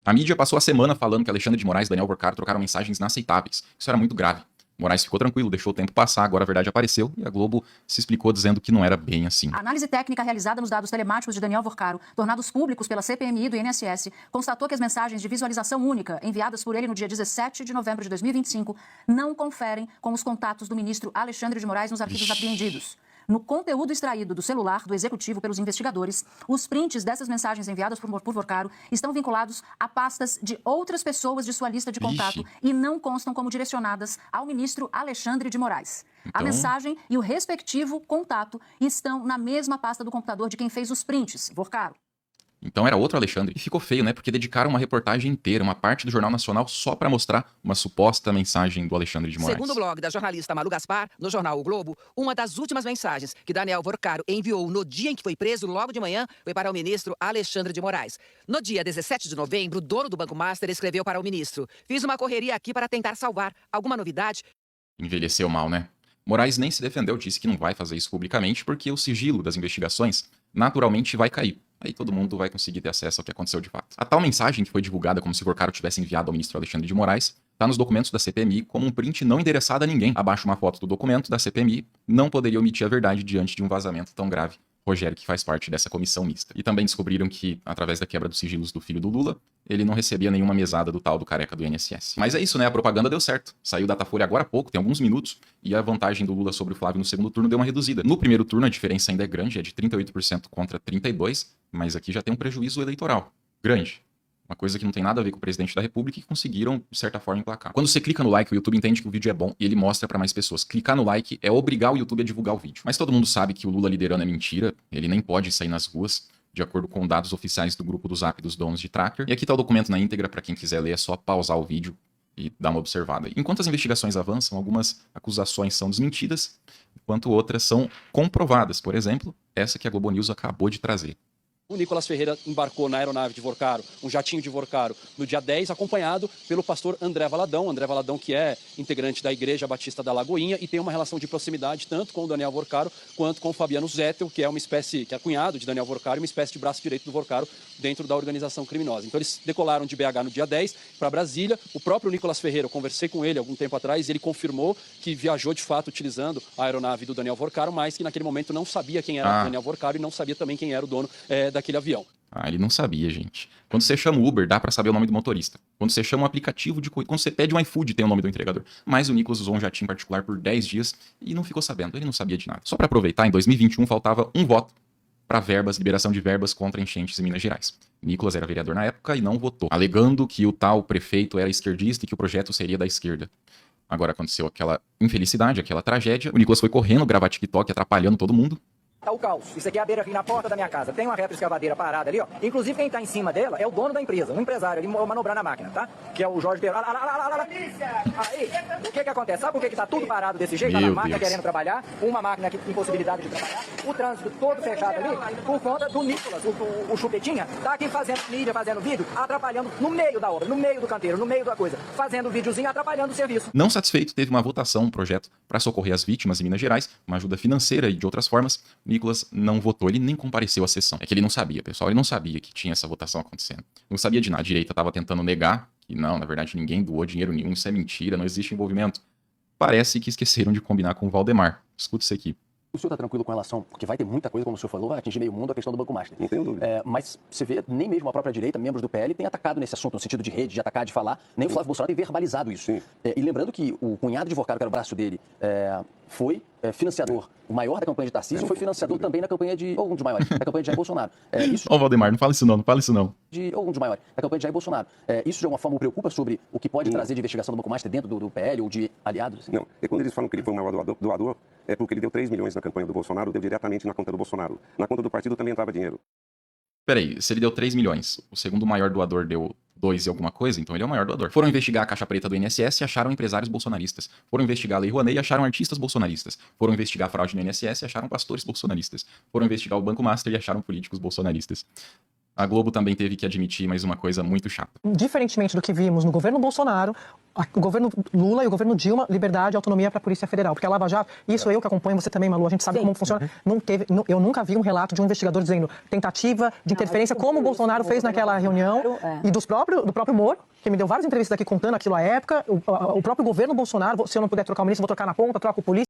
A mídia passou a semana falando que Alexandre de Moraes e Daniel Vorcaro trocaram mensagens inaceitáveis. Isso era muito grave. Moraes ficou tranquilo, deixou o tempo passar, agora a verdade apareceu e a Globo se explicou dizendo que não era bem assim. A análise técnica realizada nos dados telemáticos de Daniel Vorcaro, tornados públicos pela CPMI do INSS, constatou que as mensagens de visualização única enviadas por ele no dia 17 de novembro de 2025 não conferem com os contatos do ministro Alexandre de Moraes nos arquivos apreendidos. No conteúdo extraído do celular do executivo pelos investigadores, os prints dessas mensagens enviadas por Vorcaro estão vinculados a pastas de outras pessoas de sua lista de contato e não constam como direcionadas ao ministro Alexandre de Moraes. A mensagem e o respectivo contato estão na mesma pasta do computador de quem fez os prints, Vorcaro. Então era outro Alexandre. E ficou feio, né? Porque dedicaram uma reportagem inteira, uma parte do Jornal Nacional, só para mostrar uma suposta mensagem do Alexandre de Moraes. Segundo o blog da jornalista Malu Gaspar, no jornal O Globo, uma das últimas mensagens que Daniel Vorcaro enviou no dia em que foi preso, logo de manhã, foi para o ministro Alexandre de Moraes. No dia 17 de novembro, o dono do Banco Master escreveu para o ministro: "Fiz uma correria aqui para tentar salvar. Alguma novidade?" Envelheceu mal, né? Moraes nem se defendeu, disse que não vai fazer isso publicamente porque o sigilo das investigações naturalmente vai cair. Aí todo mundo vai conseguir ter acesso ao que aconteceu de fato. A tal mensagem, que foi divulgada como se Vorcaro tivesse enviado ao ministro Alexandre de Moraes, está nos documentos da CPMI como um print não endereçado a ninguém. Abaixo uma foto do documento da CPMI, não poderia omitir a verdade diante de um vazamento tão grave. Rogério, que faz parte dessa comissão mista. E também descobriram que, através da quebra dos sigilos do filho do Lula, ele não recebia nenhuma mesada do tal do careca do INSS. Mas é isso, né? A propaganda deu certo. Saiu da Datafolha agora há pouco, tem alguns minutos, e a vantagem do Lula sobre o Flávio no segundo turno deu uma reduzida. No primeiro turno a diferença ainda é grande, é de 38% contra 32%, mas aqui já tem um prejuízo eleitoral grande. Uma coisa que não tem nada a ver com o presidente da República e conseguiram, de certa forma, emplacar. Quando você clica no like, o YouTube entende que o vídeo é bom e ele mostra pra mais pessoas. Clicar no like é obrigar o YouTube a divulgar o vídeo. Mas todo mundo sabe que o Lula liderando é mentira, ele nem pode sair nas ruas, de acordo com dados oficiais do grupo do Zap dos donos de tracker. E aqui tá o documento na íntegra, pra quem quiser ler, é só pausar o vídeo e dar uma observada. Enquanto as investigações avançam, algumas acusações são desmentidas, enquanto outras são comprovadas. Por exemplo, essa que a Globo News acabou de trazer. O Nicolas Ferreira embarcou na aeronave de Vorcaro, um jatinho de Vorcaro, no dia 10, acompanhado pelo pastor André Valadão. André Valadão, que é integrante da Igreja Batista da Lagoinha e tem uma relação de proximidade tanto com o Daniel Vorcaro quanto com o Fabiano Zettel, que é uma espécie, que é cunhado de Daniel Vorcaro e uma espécie de braço direito do Vorcaro dentro da organização criminosa. Então eles decolaram de BH no dia 10 para Brasília. O próprio Nicolas Ferreira, eu conversei com ele algum tempo atrás, e ele confirmou que viajou de fato utilizando a aeronave do Daniel Vorcaro, mas que naquele momento não sabia quem era o Daniel Vorcaro e não sabia também quem era o dono daquele avião. Ele não sabia, gente. Quando você chama o Uber, dá pra saber o nome do motorista. Quando você chama um aplicativo de... Quando você pede um iFood, tem o nome do entregador. Mas o Nicolas usou um jatinho particular por 10 dias e não ficou sabendo. Ele não sabia de nada. Só pra aproveitar, em 2021 faltava um voto pra liberação de verbas contra enchentes em Minas Gerais. Nicolas era vereador na época e não votou, alegando que o tal prefeito era esquerdista e que o projeto seria da esquerda. Agora aconteceu aquela infelicidade, aquela tragédia. O Nicolas foi correndo gravar TikTok, atrapalhando todo mundo. Tá o caos. Isso aqui é a beira aqui na porta da minha casa. Tem uma retroescavadeira parada ali, ó. Inclusive quem tá em cima dela é o dono da empresa, um empresário ali manobrando a máquina, tá? Que é o Jorge Pereira. Aí, o que acontece? Sabe por que tá tudo parado desse jeito? Tá na máquina querendo trabalhar, uma máquina que tem impossibilidade de trabalhar, o trânsito todo fechado ali, por conta do Nicolas, o chupetinha, tá aqui fazendo mídia, fazendo vídeo, atrapalhando no meio da obra, no meio do canteiro, no meio da coisa, fazendo videozinho, atrapalhando o serviço. Não satisfeito, teve uma votação, um projeto para socorrer as vítimas em Minas Gerais, uma ajuda financeira e de outras formas. Nicolas não votou, ele nem compareceu à sessão. É que ele não sabia, pessoal, ele não sabia que tinha essa votação acontecendo. Não sabia de nada. A direita estava tentando negar que não, na verdade ninguém doou dinheiro nenhum, isso é mentira, não existe envolvimento. Parece que esqueceram de combinar com o Valdemar. Escuta isso aqui. O senhor está tranquilo com relação, porque vai ter muita coisa, como o senhor falou, vai atingir meio mundo a questão do Banco Master. Não tenho dúvida. Mas você vê, nem mesmo a própria direita, membros do PL, tem atacado nesse assunto, no sentido de rede, de atacar, de falar. Nem o Flávio Bolsonaro tem verbalizado isso. E lembrando que o cunhado de Vorcaro, que era o braço dele, foi financiador, o maior da campanha de Tarcísio, foi financiador também na campanha de, ou um dos maiores, da campanha de Jair Bolsonaro. Ô, Valdemar, não fala isso não, não fala isso não. Ou um dos maiores, da campanha de Jair Bolsonaro. Isso de alguma forma o preocupa sobre o que pode trazer de investigação do Banco Master dentro do PL ou de aliados? Assim? Não, e quando eles falam que ele foi o maior doador, é porque ele deu 3 milhões na campanha do Bolsonaro, deu diretamente na conta do Bolsonaro. Na conta do partido também entrava dinheiro. Peraí, se ele deu 3 milhões, o segundo maior doador deu 2 e alguma coisa, então ele é o maior doador. Foram investigar a caixa preta do INSS e acharam empresários bolsonaristas. Foram investigar a Lei Rouanet e acharam artistas bolsonaristas. Foram investigar a fraude no INSS e acharam pastores bolsonaristas. Foram investigar o Banco Master e acharam políticos bolsonaristas. A Globo também teve que admitir mais uma coisa muito chata. Diferentemente do que vimos no governo Bolsonaro, o governo Lula e o governo Dilma, liberdade e autonomia para a Polícia Federal. Porque a Lava Jato, isso eu que acompanho, você também, Malu, a gente sabe como funciona. Eu nunca vi um relato de um investigador dizendo tentativa de interferência, como o Bolsonaro fez naquela reunião, e do próprio Moro, que me deu várias entrevistas aqui contando aquilo à época. O próprio governo Bolsonaro, se eu não puder trocar o ministro, vou trocar na ponta, troco o polícia.